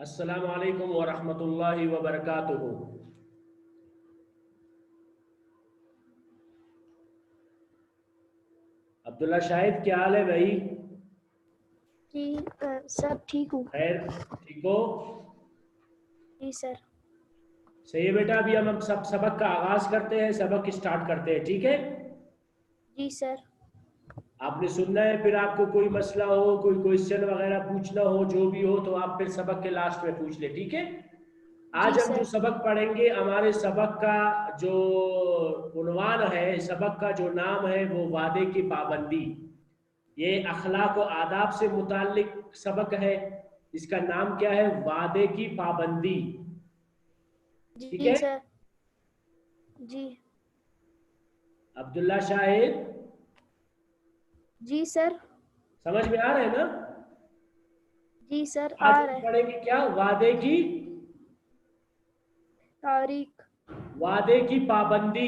अस्सलामु अलैकुम वरहमतुल्लाहि वबरकातुहू। अब्दुल्ला शाहिद, क्या हाल है भाई? जी सब ठीक हूँ। खैर, ठीक हो? जी सर। सही है बेटा, अभी हम सब सबक का आगाज करते हैं, सबक स्टार्ट करते हैं, ठीक है? जी सर। आपने सुनना है, फिर आपको कोई मसला हो, कोई क्वेश्चन वगैरह पूछना हो, जो भी हो तो आप फिर सबक के लास्ट में पूछ ले, ठीक है? जी आज हम जो सर। सबक पढ़ेंगे, हमारे सबक का जो उन्वान है, सबक का जो नाम है वो वादे की पाबंदी। ये अखलाक और आदाब से मुताल्लिक सबक है। इसका नाम क्या है? वादे की पाबंदी। ठीक जी है? सर। जी। अब्दुल्ला शाहिद, जी सर। समझ में आ रहा है ना? जी सर आज आ हम रहा है। पढ़ेंगे क्या? वादे की तारीख। वादे की पाबंदी।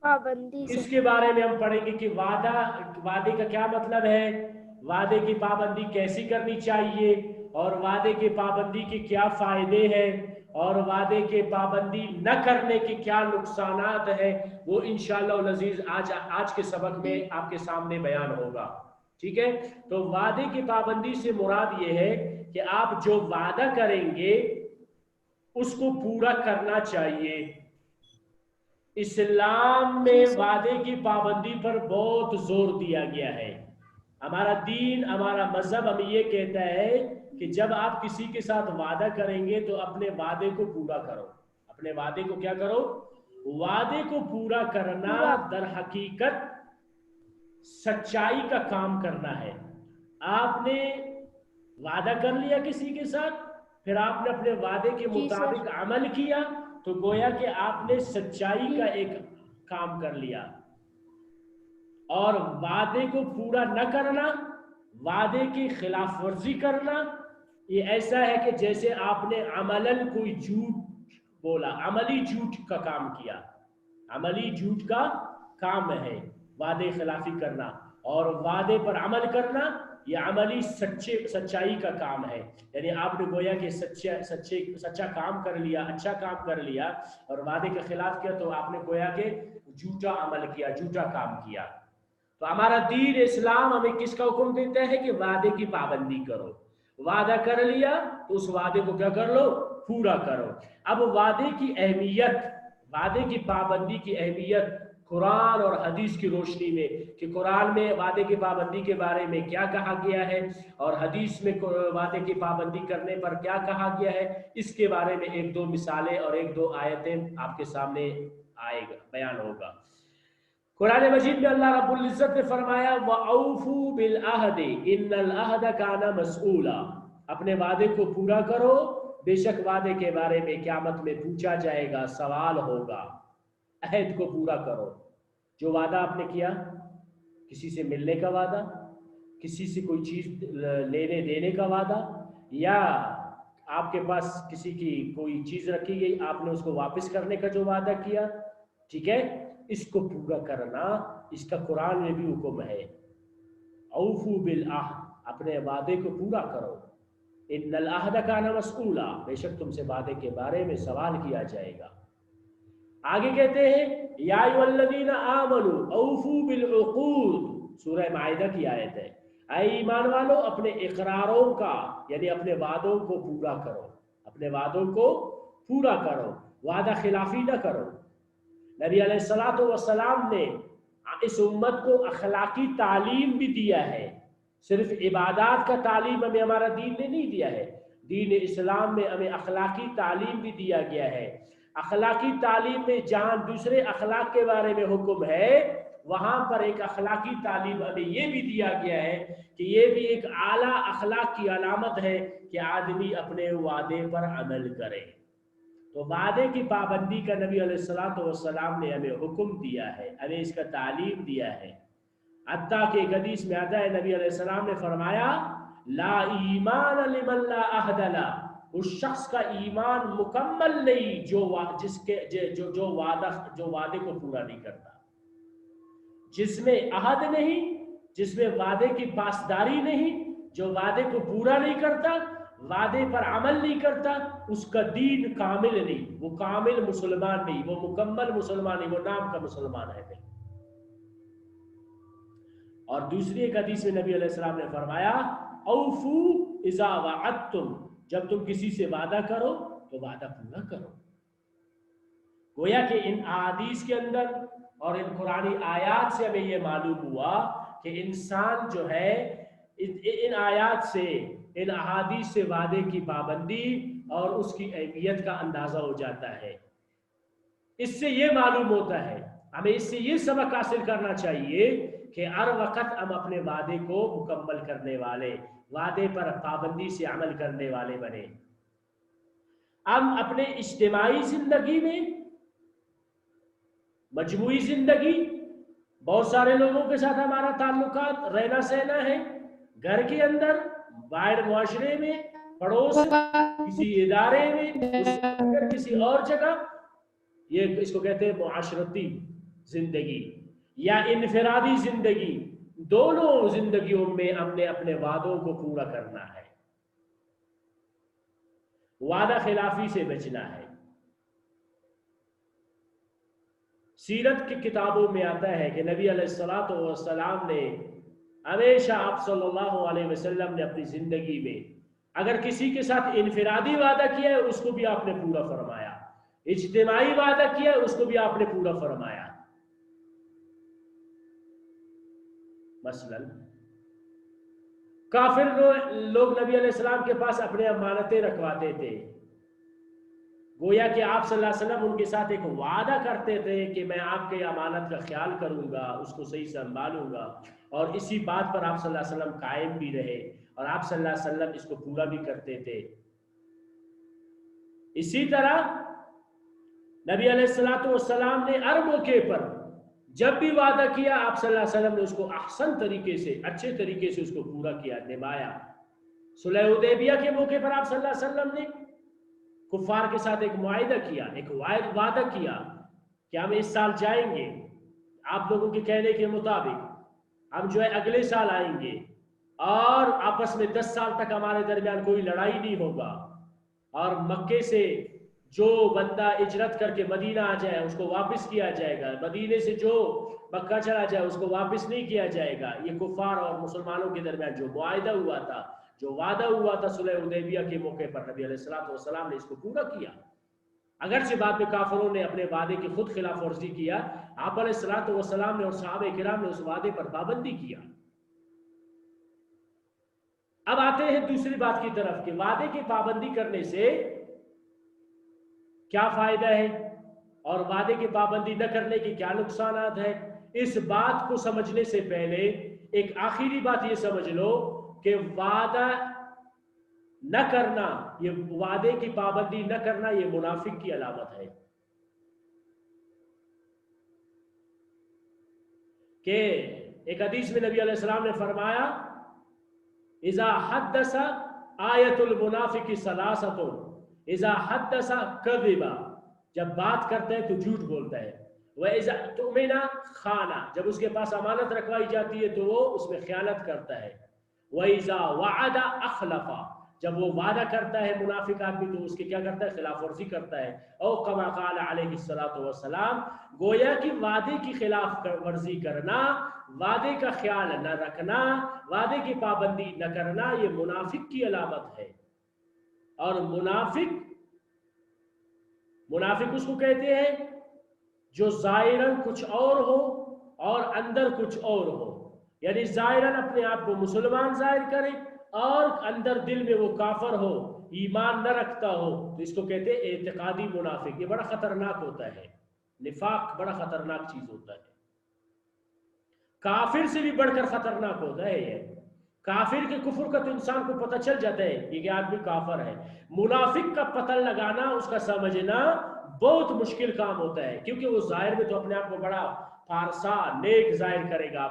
पाबंदी सर। इसके बारे में हम पढ़ेंगे कि वादे का क्या मतलब है, वादे की पाबंदी कैसी करनी चाहिए, और वादे के पाबंदी के क्या फायदे हैं, और वादे के पाबंदी न करने के क्या नुकसानात है, वो इंशाअल्लाह लजीज आज के सबक जी। में आपके सामने बयान होगा। ठीक है? तो वादे की पाबंदी से मुराद ये है कि आप जो वादा करेंगे उसको पूरा करना चाहिए। इस्लाम जी में सर। वादे की पाबंदी पर बहुत जोर दिया गया है। हमारा दीन, हमारा मजहब हमें ये कहता है कि जब आप किसी के साथ वादा करेंगे तो अपने वादे को पूरा करो। अपने वादे को क्या करो? वादे को पूरा करना पूरा। दर हकीकत सच्चाई का काम करना है। आपने वादा कर लिया किसी के साथ, फिर आपने अपने वादे के जी सर। मुताबिक अमल किया, तो गोया कि आपने सच्चाई जी। का एक काम कर लिया। और वादे को पूरा न करना, वादे की खिलाफ वर्जी करना, ये ऐसा है कि जैसे आपने अमलन कोई झूठ बोला, अमली झूठ का काम किया। अमली झूठ का काम है वादे खिलाफी करना, और वादे पर अमल करना ये अमली सच्चाई का काम है। यानी आपने गोया कि सच्चा काम कर लिया, अच्छा काम कर लिया, और वादे के खिलाफ किया तो आपने गोया कि झूठा अमल किया, झूठा काम किया। तो हमारा दीन इस्लाम हमें किसका हुक्म देता है कि वादे की पाबंदी करो। वादा कर लिया तो उस वादे को क्या कर लो? पूरा करो। अब वादे की अहमियत, वादे की पाबंदी की अहमियत कुरान और हदीस की रोशनी में, कि कुरान में वादे की पाबंदी के बारे में क्या कहा गया है और हदीस में वादे की पाबंदी करने पर क्या कहा गया है, इसके बारे में एक दो मिसालें और एक दो आयतें आपके सामने आएगा, बयान होगा। कुरान मजीद में अल्लाह रब्बुल इज्जत ने फरमाया, वऔफू बिल अहद इन्नल अहद काना मसऊला। अपने वादे को पूरा करो, बेशक वादे के बारे में क़यामत में पूछा जाएगा, सवाल होगा। अहद को पूरा करो। जो वादा आपने किया, किसी से मिलने का वादा, किसी से कोई चीज लेने देने का वादा, या आपके पास किसी की कोई चीज रखी गई, आपने उसको वापस करने का जो वादा किया, ठीक है, इसको पूरा करना, इसका कुरान में भी हुक्म है। औफू बिल अहद, अपने वादे को पूरा करो। इन्नल अहद काना मसऊला, बेशक तुमसे वादे के बारे में सवाल किया जाएगा। आगे कहते हैं, या अय्युहल्लज़ीना आमनू औफू बिल उक़ूद, सूरह माइदा की आयत है। ऐ ईमान वालो, अपने इकरारों का यानी अपने वादों को पूरा करो। अपने वादों को पूरा करो, वादा खिलाफी ना करो। नबी अलैहिस्सलातु वस्सलाम ने इस उम्मत को अखलाकी तालीम भी दिया है। सिर्फ इबादात का तालीम हमें हमारा दीन ने नहीं दिया है, दीन इस्लाम में हमें अखलाकी तालीम भी दिया गया है। अखलाकी तालीम में जहाँ दूसरे अखलाक के बारे में हुक्म है, वहाँ पर एक अखलाकी तालीम हमें ये भी दिया गया है कि ये भी एक आला अखलाक की अलामत है कि आदमी अपने वादे पर अमल करे। तो वादे की पाबंदी का नबी अलैहिस्सलाम ने हमें हुक्म दिया है, हमें इसका तालीम दिया है। हत्ता के एक हदीस में आता है, नबी अलैहिस्सलाम ने फरमाया, ला ईमान लिमन ला अहद ला, उस शख्स का ईमान मुकम्मल नहीं जो वादे को पूरा नहीं करता। जिसमें अहद नहीं, जिसमें वादे की पासदारी नहीं, जो वादे को पूरा नहीं करता, وعدے پر عمل نہیں کرتا، اس کا دین کامل نہیں، وہ کامل مسلمان نہیں، وہ مکمل مسلمان نہیں، وہ نام کا مسلمان ہے نہیں۔ اور دوسری ایک حدیث میں نبی علیہ السلام نے فرمایا اوفو اذا وعدتم، جب تم کسی سے وعدہ کرو تو وعدہ پورا کرو۔ گویا کہ ان احادیث کے اندر اور ان قرآنی آیات سے ہمیں یہ معلوم ہوا کہ انسان جو ہے ان آیات سے، ان احادیث سے وعدے کی پابندی اور اس کی اہمیت کا اندازہ ہو جاتا ہے۔ اس سے یہ معلوم ہوتا ہے، ہمیں اس سے یہ سبق حاصل کرنا چاہیے کہ ہر وقت ہم اپنے وعدے کو مکمل کرنے والے، وعدے پر پابندی سے عمل کرنے والے بنے۔ ہم اپنے اجتماعی زندگی میں، مجموعی زندگی، بہت سارے لوگوں کے ساتھ ہمارا تعلقات، رہنا سہنا ہے، گھر کے اندر، باہر معاشرے میں، پڑوس، کسی ادارے میں، کسی اور جگہ، یہ اس کو کہتے ہیں معاشرتی زندگی یا انفرادی زندگی۔ دونوں زندگیوں میں ہم نے اپنے وعدوں کو پورا کرنا ہے، وعدہ خلافی سے بچنا ہے۔ سیرت کی کتابوں میں آتا ہے کہ نبی علیہ السلام نے ہمیشہ، آپ صلی اللہ علیہ وسلم نے اپنی زندگی میں اگر کسی کے ساتھ انفرادی وعدہ کیا ہے اس کو بھی آپ نے پورا فرمایا، اجتماعی وعدہ کیا ہے اس کو بھی آپ نے پورا فرمایا۔ مثلا کافر لوگ نبی علیہ السلام کے پاس اپنے امانتیں رکھواتے تھے، گویا کہ آپ صلی اللہ علیہ وسلم ان کے ساتھ ایک وعدہ کرتے تھے کہ میں آپ کے امانت کا خیال کروں گا، اس کو صحیح سنبھالوں گا، اور اسی بات پر آپ صلی اللہ علیہ وسلم قائم بھی رہے اور آپ صلی اللہ علیہ وسلم اس کو پورا بھی کرتے تھے۔ اسی طرح نبی علیہ السلام نے ہر موقع پر جب بھی وعدہ کیا آپ صلی اللہ علیہ وسلم نے اس کو احسن طریقے سے، اچھے طریقے سے اس کو پورا کیا، نبھایا۔ صلح حدیبیہ کے موقع پر آپ صلی اللہ علیہ وسلم نے کفار کے ساتھ ایک معاہدہ کیا، ایک وعدہ کیا کہ ہم اس سال جائیں گے، آپ لوگوں کے کہنے کے مطابق ہم جو ہے اگلے سال آئیں گے، اور آپس میں 10 سال تک ہمارے درمیان کوئی لڑائی نہیں ہوگا، اور مکے سے جو بندہ ہجرت کر کے مدینہ آ جائے اس کو واپس کیا جائے گا، مدینے سے جو مکہ چلا جائے اس کو واپس نہیں کیا جائے گا۔ یہ کفار اور مسلمانوں کے درمیان جو معاہدہ ہوا تھا، جو وعدہ ہوا تھا صلح حدیبیہ کے موقع پر، نبی علیہ السلام نے اس کو پورا کیا۔ اگرچہ بعد میں کافروں نے اپنے وعدے کی خود خلاف ورزی کیا، آپ علیہ السلام نے اور صحابہ کرام نے اس وعدے پر پابندی کیا۔ اب آتے ہیں دوسری بات کی طرف کہ وعدے کی پابندی کرنے سے کیا فائدہ ہے اور وعدے کی پابندی نہ کرنے کی کیا نقصانات ہیں۔ اس بات کو سمجھنے سے پہلے ایک آخری بات یہ سمجھ لو کہ وعدہ نہ کرنا، یہ وعدے کی پابندی نہ کرنا، یہ منافق کی علامت ہے۔ کہ ایک حدیث میں نبی علیہ السلام نے فرمایا اذا حدث آیت المنافق ثلاثۃ، اذا حدث کذب، جب بات کرتا ہے تو جھوٹ بولتا ہے، وَإِذَا اؤْتُمِنَ خَانَ، جب اس کے پاس امانت رکھوائی جاتی ہے تو وہ اس میں خیانت کرتا ہے، وَإِذَا وَعَدَ أَخْلَفَ، جب وہ وعدہ کرتا ہے منافق آدمی تو اس کے کیا کرتا ہے، خلاف ورزی کرتا ہے۔ او کما قال علیہ الصلوۃ والسلام، گویا کہ وعدے کی خلاف ورزی کرنا، وعدے کا خیال نہ رکھنا، وعدے کی پابندی نہ کرنا، یہ منافق کی علامت ہے۔ اور منافق اس کو کہتے ہیں جو ظاہراً کچھ اور ہو اور اندر کچھ اور ہو، یعنی ظاہراً اپنے آپ کو مسلمان ظاہر کرے اور اندر دل میں وہ کافر ہو، ایمان نہ رکھتا ہو، تو اس کو کہتے ہیں اعتقادی منافق۔ یہ بڑا خطرناک ہوتا ہے، نفاق بڑا خطرناک چیز ہوتا ہے، کافر سے بھی بڑھ کر خطرناک ہوتا ہے۔ یہ کافر کے کفر کا تو انسان کو پتہ چل جاتا ہے کہ آدمی کافر ہے، منافق کا پتہ لگانا، اس کا سمجھنا بہت مشکل کام ہوتا ہے، کیونکہ وہ ظاہر میں تو اپنے آپ کو بڑا فارسا نیک ظاہر کرے گا،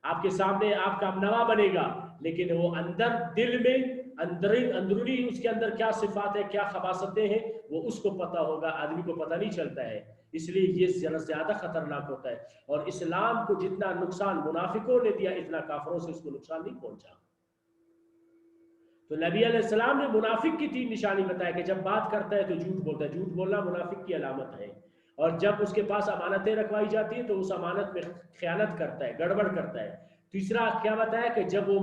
آپ کے سامنے آپ کا نوا بنے گا، لیکن وہ اندر دل میں اندرونی اس کے اندر کیا صفات ہے، کیا خباثتیں ہیں، وہ اس کو پتہ ہوگا، آدمی کو پتہ نہیں چلتا ہے۔ اس لیے یہ زیادہ خطرناک ہوتا ہے، اور اسلام کو جتنا نقصان منافقوں نے دیا اتنا کافروں سے اس کو نقصان نہیں پہنچا۔ تو نبی علیہ السلام نے منافق کی 3 نشانی بتایا کہ جب بات کرتا ہے تو جھوٹ بولتا ہے، جھوٹ بولنا منافق کی علامت ہے، اور جب اس کے پاس امانتیں رکھوائی جاتی ہیں تو اس امانت میں خیانت کرتا ہے، گڑبڑ کرتا ہے۔ تیسرا کیا بتایا کہ جب وہ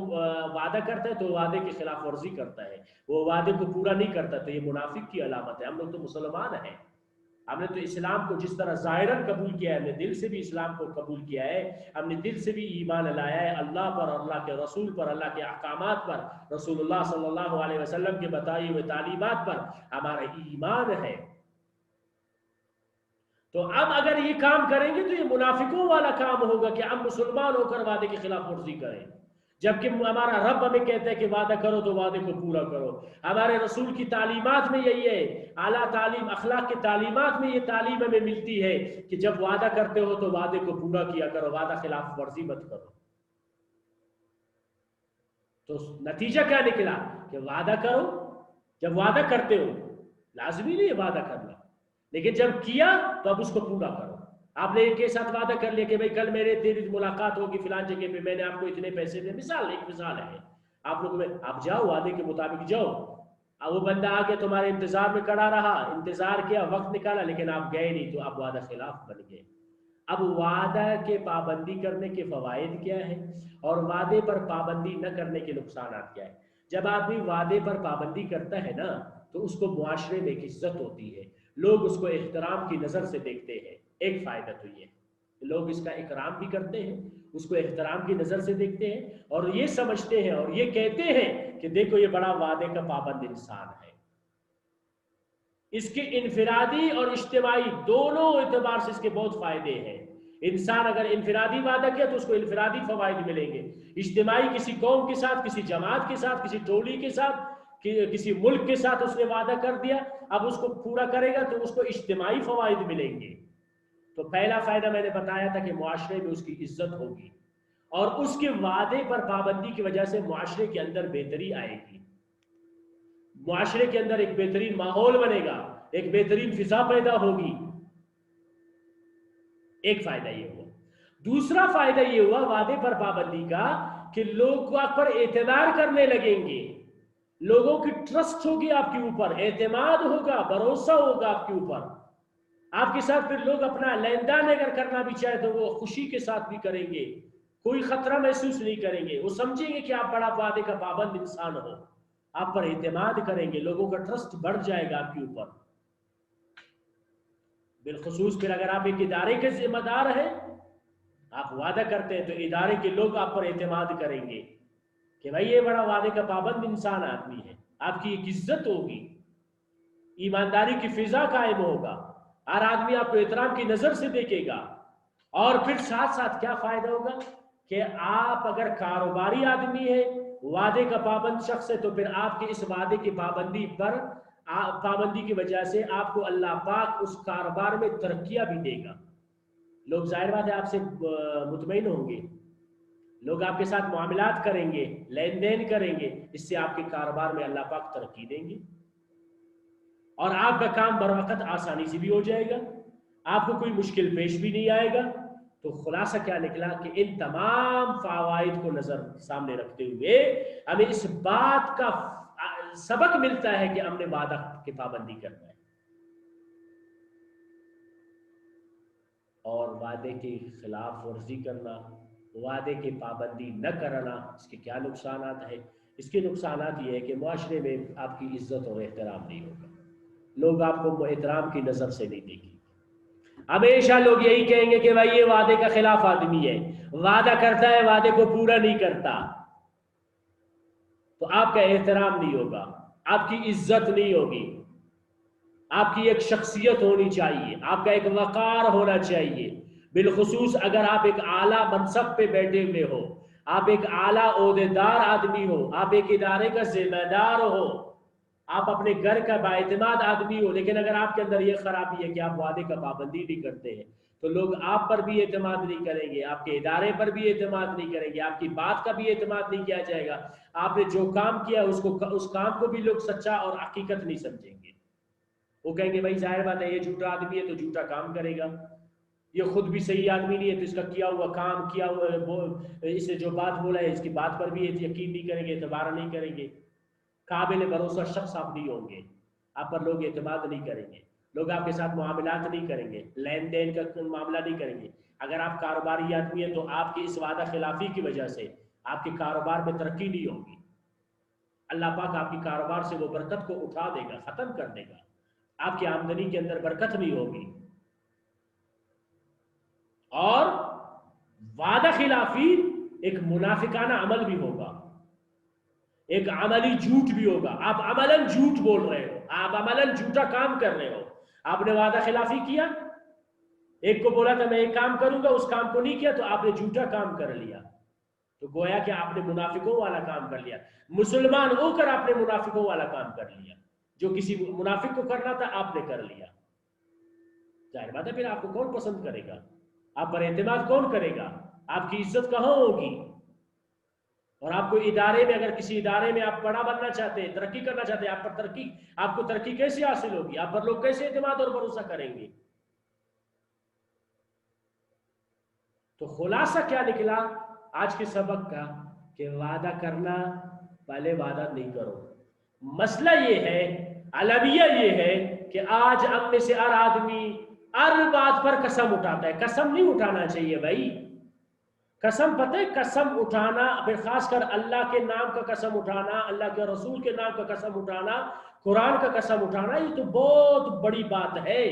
وعدہ کرتا ہے تو وعدے کی خلاف ورزی کرتا ہے، وہ وعدے کو پورا نہیں کرتا، تو یہ منافق کی علامت ہے۔ ہم لوگ تو مسلمان ہیں، ہم نے تو اسلام کو جس طرح ظاہراً قبول کیا ہے، ہم نے دل سے بھی اسلام کو قبول کیا ہے، ہم نے دل سے بھی ایمان لایا ہے اللہ پر، اللہ کے رسول پر، اللہ کے احکامات پر، رسول اللہ صلی اللہ علیہ وسلم کے بتائے ہوئے تعلیمات پر ہمارا ایمان ہے۔ تو اب اگر یہ کام کریں گے تو یہ منافقوں والا کام ہوگا کہ ہم مسلمان ہو کر وعدے کی خلاف ورزی کریں، جبکہ ہمارا رب ہمیں کہتا ہے کہ وعدہ کرو تو وعدے کو پورا کرو۔ ہمارے رسول کی تعلیمات میں یہی ہے، اعلیٰ تعلیم اخلاق کی تعلیمات میں یہ تعلیم ہمیں ملتی ہے کہ جب وعدہ کرتے ہو تو وعدے کو پورا کیا کرو، وعدہ خلاف ورزی مت کرو۔ تو نتیجہ کیا نکلا کہ وعدہ کرو، جب وعدہ کرتے ہو لازمی نہیں ہے وعدہ کرنا، لیکن جب کیا تو اب اس کو پورا کرو۔ آپ نے ایک کے ساتھ وعدہ کر لیا کہ بھائی کل میرے تیری ملاقات ہوگی فلان جگہ پہ، میں نے آپ کو اتنے پیسے دے، ایک مثال ہے، آپ لوگ میں آپ جاؤ وعدے کے مطابق جاؤ، اب وہ بندہ آ کے تمہارے انتظار میں کھڑا رہا، انتظار کیا، وقت نکالا، لیکن آپ گئے نہیں، تو آپ وعدہ خلاف بن گئے۔ اب وعدہ کے پابندی کرنے کے فوائد کیا ہے اور وعدے پر پابندی نہ کرنے کے نقصانات کیا ہے؟ جب آدمی وعدے پر پابندی کرتا ہے نا تو اس کو معاشرے میں ایک عزت ہوتی ہے، لوگ اس کو احترام کی نظر سے دیکھتے ہیں۔ ایک فائدہ تو یہ ہے، لوگ اس کا اکرام بھی کرتے ہیں، اس کو احترام کی نظر سے دیکھتے ہیں، اور یہ سمجھتے ہیں اور یہ کہتے ہیں کہ دیکھو یہ بڑا وعدے کا پابند انسان ہے۔ اس کے انفرادی اور اجتماعی دونوں اعتبار سے اس کے بہت فائدے ہیں۔ انسان اگر انفرادی وعدہ کیا تو اس کو انفرادی فوائد ملیں گے، اجتماعی کسی قوم کے ساتھ، کسی جماعت کے ساتھ، کسی ٹولی کے ساتھ، کسی ملک کے ساتھ اس نے وعدہ کر دیا، اب اس کو پورا کرے گا تو اس کو اجتماعی فوائد ملیں گے۔ تو پہلا فائدہ میں نے بتایا تھا کہ معاشرے میں اس کی عزت ہوگی، اور اس کے وعدے پر پابندی کی وجہ سے معاشرے کے اندر بہتری آئے گی، معاشرے کے اندر ایک بہترین ماحول بنے گا، ایک بہترین فضا پیدا ہوگی۔ ایک فائدہ یہ ہوا۔ دوسرا فائدہ یہ ہوا وعدے پر پابندی کا کہ لوگ آپ پر اعتبار کرنے لگیں گے، لوگوں کی ٹرسٹ ہوگی آپ کے اوپر، اعتماد ہوگا، بھروسہ ہوگا آپ کے اوپر، آپ کے ساتھ پھر لوگ اپنا لین دین اگر کرنا بھی چاہے تو وہ خوشی کے ساتھ بھی کریں گے، کوئی خطرہ محسوس نہیں کریں گے، وہ سمجھیں گے کہ آپ بڑا وعدے کا پابند انسان ہو، آپ پر اعتماد کریں گے، لوگوں کا ٹرسٹ بڑھ جائے گا آپ کے اوپر۔ بالخصوص پھر اگر آپ ایک ادارے کے ذمہ دار ہیں، آپ وعدہ کرتے ہیں تو ادارے کے لوگ آپ پر اعتماد کریں گے کہ بھائی یہ بڑا وعدے کا پابند انسان آدمی ہے، آپ کی ایک عزت ہوگی، ایمانداری کی فضا قائم ہوگا، ہر آدمی آپ کو احترام کی نظر سے دیکھے گا۔ اور پھر ساتھ ساتھ کیا فائدہ ہوگا کہ آپ اگر کاروباری آدمی ہے، وعدے کا پابند شخص ہے، تو پھر آپ کے اس وعدے کی پابندی کی وجہ سے آپ کو اللہ پاک اس کاروبار میں ترقیاں بھی دے گا، لوگ ظاہر بات ہے آپ سے مطمئن ہوں گے، لوگ آپ کے ساتھ معاملات کریں گے، لین دین کریں گے، اس سے آپ کے کاروبار میں اللہ پاک ترقی دیں گے، اور آپ کا کام بر وقت آسانی سے بھی ہو جائے گا، آپ کو کوئی مشکل پیش بھی نہیں آئے گا۔ تو خلاصہ کیا نکلا کہ ان تمام فوائد کو نظر سامنے رکھتے ہوئے ہمیں اس بات کا سبق ملتا ہے کہ ہم نے وعدہ کی پابندی کرنا ہے، اور وعدے کی خلاف ورزی کرنا، وعدے کی پابندی نہ کرنا، اس کے کیا نقصانات ہیں؟ اس کے نقصانات یہ ہے کہ معاشرے میں آپ کی عزت اور احترام نہیں ہوگا، لوگ آپ کو احترام کی نظر سے نہیں دیکھیں گے، ہمیشہ لوگ یہی کہیں گے کہ بھائی یہ وعدے کا خلاف آدمی ہے، وعدہ کرتا ہے وعدے کو پورا نہیں کرتا، تو آپ کا احترام نہیں ہوگا، آپ کی عزت نہیں ہوگی، آپ کی ایک شخصیت ہونی چاہیے، آپ کا ایک وقار ہونا چاہیے، بالخصوص اگر آپ ایک اعلیٰ منصب پہ بیٹھے ہوئے ہو، آپ ایک اعلیٰ عہدیدار آدمی ہو، آپ ایک ادارے کا ذمہ دار ہو، آپ اپنے گھر کا بااعتماد آدمی ہو، لیکن اگر آپ کے اندر یہ خرابی ہے کہ آپ وعدے کا پابندی نہیں کرتے ہیں، تو لوگ آپ پر بھی اعتماد نہیں کریں گے، آپ کے ادارے پر بھی اعتماد نہیں کریں گے، آپ کی بات کا بھی اعتماد نہیں کیا جائے گا، آپ نے جو کام کیا اس کام کو بھی لوگ سچا اور حقیقت نہیں سمجھیں گے، وہ کہیں گے بھائی ظاہر بات ہے یہ جھوٹا آدمی ہے تو جھوٹا کام کرے گا، یہ خود بھی صحیح آدمی نہیں ہے تو اس کا کیا ہوا کام، کیا ہوا اس نے جو بات بولا ہے اس کی بات پر بھی یقین نہیں کریں گے، اعتبار نہیں کریں گے۔ काबिल भरोसा शख्स आप नहीं होंगे, आप पर लोग एतमाद नहीं करेंगे, लोग आपके साथ मुआमलात नहीं करेंगे, लेन देन का मामला नहीं करेंगे। अगर आप कारोबारी आदमी हैं तो आपकी इस वादा खिलाफी की वजह से आपके कारोबार में तरक्की नहीं होगी। अल्लाह पाक आपकी कारोबार से वो बरकत को उठा देगा, ख़त्म कर देगा, आपकी आमदनी के अंदर बरकत नहीं होगी। और वादा खिलाफी एक मुनाफिकाना अमल भी होगा, एक अमली झूठ भी होगा। आप अमलन झूठ बोल रहे हो, आप अमलन झूठा काम कर रहे हो। आपने वादा खिलाफी किया, एक को बोला था मैं एक काम करूंगा, उस काम को नहीं किया तो आपने झूठा काम कर लिया, तो गोया कि आपने मुनाफिकों वाला काम कर लिया। मुसलमान होकर आपने मुनाफिकों वाला काम कर लिया, जो किसी मुनाफिक को करना था आपने कर लिया। जाहिर बात है फिर आपको कौन पसंद करेगा, आप पर एतमाद कौन करेगा, आपकी इज्जत कहाँ होगी। और आपको इदारे में, अगर किसी इदारे में आप बड़ा बनना चाहते हैं, तरक्की करना चाहते हैं, आपको तरक्की कैसे हासिल होगी, आप पर लोग कैसे एतमाद और भरोसा करेंगे। तो खुलासा क्या निकला आज के सबक का कि वादा करना, पहले वादा नहीं करो। मसला ये है, अलविया ये है कि आज हम में से हर आदमी हर बात पर कसम उठाता है। कसम नहीं उठाना चाहिए भाई। कसम पता है, कसम उठाना, फिर खासकर अल्लाह के नाम का कसम उठाना, अल्लाह के रसूल के नाम का कसम उठाना, कुरान का कसम उठाना, ये तो बहुत बड़ी बात है।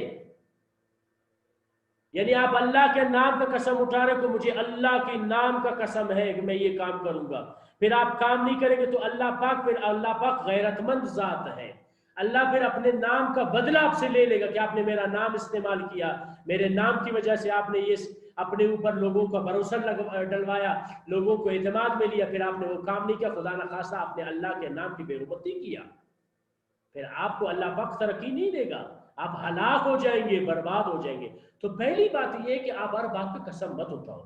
यानी आप अल्लाह के नाम का कसम उठा रहे को, मुझे अल्लाह के नाम का कसम है कि मैं ये काम करूंगा, फिर आप काम नहीं करेंगे तो अल्लाह पाक गैरतमंद जात है। अल्लाह फिर अपने नाम का बदला आपसे ले लेगा कि आपने मेरा नाम इस्तेमाल किया, मेरे नाम की वजह से आपने ये अपने ऊपर लोगों का भरोसा डलवाया, लोगों को एतमाद में लिया, फिर आपने वो काम नहीं किया, खुदा न खासा आपने अल्लाह के नाम की बेरुमती किया, फिर आपको अल्लाह पाक तरक्की नहीं देगा, आप हलाक हो जाएंगे, बर्बाद हो जाएंगे। तो पहली बात यह है कि आप हर बात पे कसम मत उठाओ।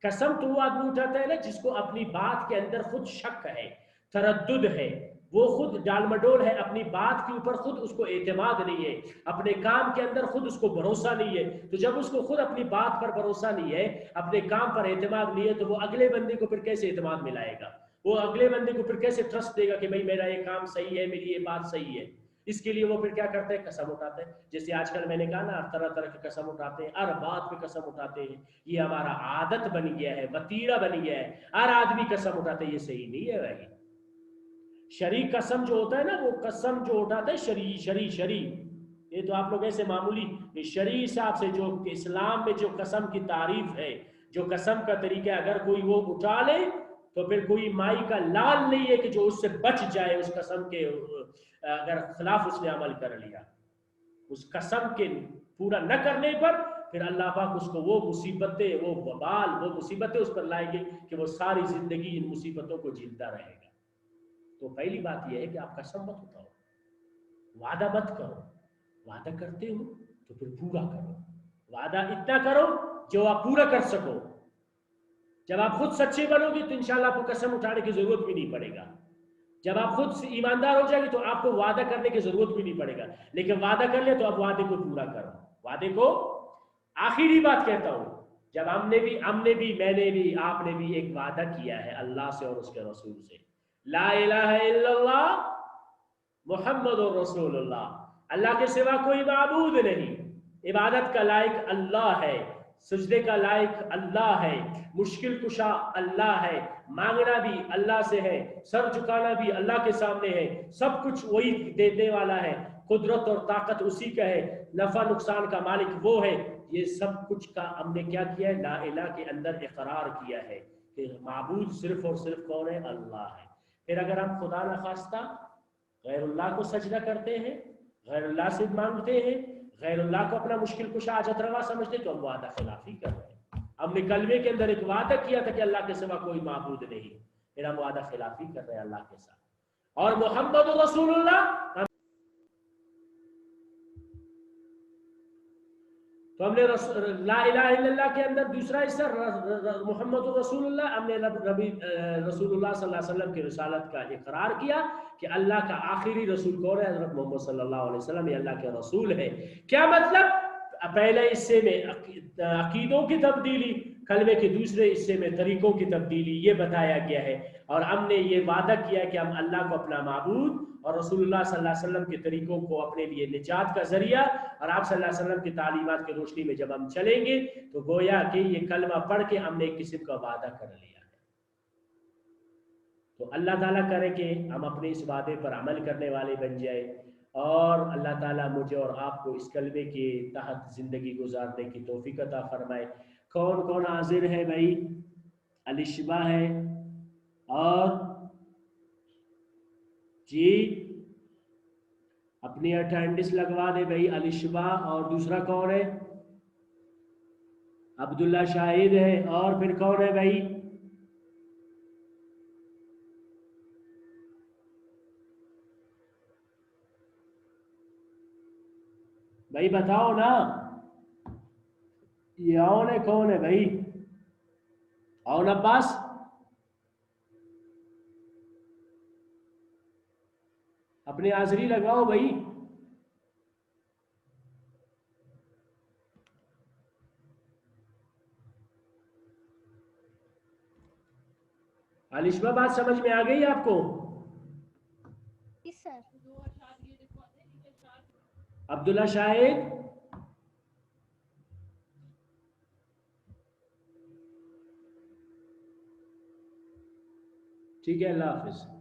कसम तो वो आदमी उठाता है ना जिसको अपनी बात के अंदर खुद शक है, तरद्दुद है, वो खुद डालमडोल है, अपनी बात के ऊपर खुद उसको एतमाद नहीं है, अपने काम के अंदर खुद उसको भरोसा नहीं है। तो जब उसको खुद अपनी बात पर भरोसा नहीं है, अपने काम पर एतमाद नहीं है, तो वो अगले बंदे को फिर कैसे एतमाद मिलाएगा, वो अगले बंदे को फिर कैसे ट्रस्ट देगा कि भाई मेरा ये काम सही है, मेरी ये बात सही है। इसके लिए वो फिर क्या करते हैं, कसम उठाते हैं। जैसे आजकल मैंने कहा ना, तरह तरह की कसम उठाते हैं, हर बात पे कसम उठाते हैं, ये हमारा आदत बन गया है, वतीरा बन गया है, हर आदमी कसम उठाते हैं, ये सही नहीं है भाई। शरी कसम जो होता है ना, वो कसम जो उठाता है शरी, ये तो आप लोग ऐसे मामूली शरी हिसाब से, जो इस्लाम में जो कसम की तारीफ है, जो कसम का तरीका, अगर कोई वो उठा ले तो फिर कोई माई का लाल नहीं है कि जो उससे बच जाए, उस कसम के अगर खिलाफ उसने अमल कर लिया, उस कसम के पूरा न करने पर फिर अल्लाह पाक उसको वो मुसीबतें, वो वबाल, वो मुसीबतें उस पर लाएंगे कि वो सारी जिंदगी इन मुसीबतों को झेलता रहेगा। तो पहली बात यह है कि आप कसम मत उठाओ, वादा मत करो। वादा करते हो तो फिर पूरा करो, वादा इतना करो जो आप पूरा कर सको। जब आप खुद सच्चे बनोगे तो इंशाल्लाह आपको कसम उठाने की जरूरत भी नहीं पड़ेगा। जब आप खुद से ईमानदार हो जाएंगे तो आपको वादा करने की जरूरत भी नहीं पड़ेगा। लेकिन वादा कर लिया तो आप वादे को पूरा करो, वादे को। आखिरी बात कहता हूं, जब हमने भी, मैंने भी, आपने भी एक वादा किया है अल्लाह से और उसके रसूल से, ला इलाहा इल्लल्लाह मुहम्मदुर रसूलुल्लाह, अल्लाह के सिवा कोई माबूद नहीं, इबादत का लायक अल्लाह है, सजदे का लायक अल्लाह है, मुश्किल कुशा अल्लाह है, मांगना भी अल्लाह से है, सर झुकाना भी अल्लाह के सामने है, सब कुछ वही देने वाला है, कुदरत और ताकत उसी का है, नफा नुकसान का मालिक वो है। ये सब कुछ का हमने क्या किया है, ला इलाह के अंदर इकरार किया है कि माबूद सिर्फ और सिर्फ कौन है, अल्लाह है। फिर अगर हम खुदा न खास्ता गैरुल्लाह को सजदा करते हैं, गैरुल्लाह से मांगते हैं, गैरुल्लाह को अपना मुश्किल कुशा हाजत रवा समझते, तो हम वादा खिलाफी कर रहे हैं। हमने कलमे के अंदर एक वादा किया था कि अल्लाह के सिवा कोई माबूद नहीं, फिर हम वादा खिलाफी कर रहे हैं अल्लाह के साथ। और मोहम्मद रसूलुल्लाह, तो हमने ला इलाहा इल्लल्लाह के अंदर दूसरा हिस्सा मोहम्मद रसूलुल्लाह, हमने रसूलुल्लाह सल्लल्लाहु अलैहि वसल्लम की रिसालत का इकरार किया कि अल्लाह का आखिरी रसूल कौन है, हज़रत मोहम्मद सल्लल्लाहु अलैहि वसल्लम, ये अल्लाह के रसूल है। क्या मतलब, पहले हिस्से में अकीदों की तब्दीली, कलमे के दूसरे हिस्से में तरीकों की तब्दीली ये बताया गया है, और हमने ये वादा किया कि हम अल्लाह को अपना माबूद और रसूलुल्लाह सल्लल्लाहु अलैहि वसल्लम के तरीकों को अपने लिए निजात का जरिया, और आप सल्लल्लाहु अलैहि वसल्लम की तालीमात की रोशनी में जब हम चलेंगे तो गोया कि ये कलमा पढ़ के हमने एक किस्म का वादा कर लिया है। तो अल्लाह ताला करे कि हम अपने इस वादे पर अमल करने वाले बन जाए, और अल्लाह ताला मुझे और आपको इस कलमे के तहत ज़िंदगी गुजारने की तौफीक अता फरमाए। कौन कौन हाजिर है भाई? अलिशबा है, और जी अपनी अटेंडेंस लगवा दे भाई। अलिशबा, और दूसरा कौन है? अब्दुल्ला शाहिद है, और फिर कौन है भाई? भाई बताओ ना, ये आओ ने कौन है भाई? आओ ना अब्बास। अपनी हाजिरी लगाओ भाई। अलिशबा बात समझ में आ गई आपको? जी सर। अब्दुल्ला शाहिद, ठीक है, अल्लाह हाफिज।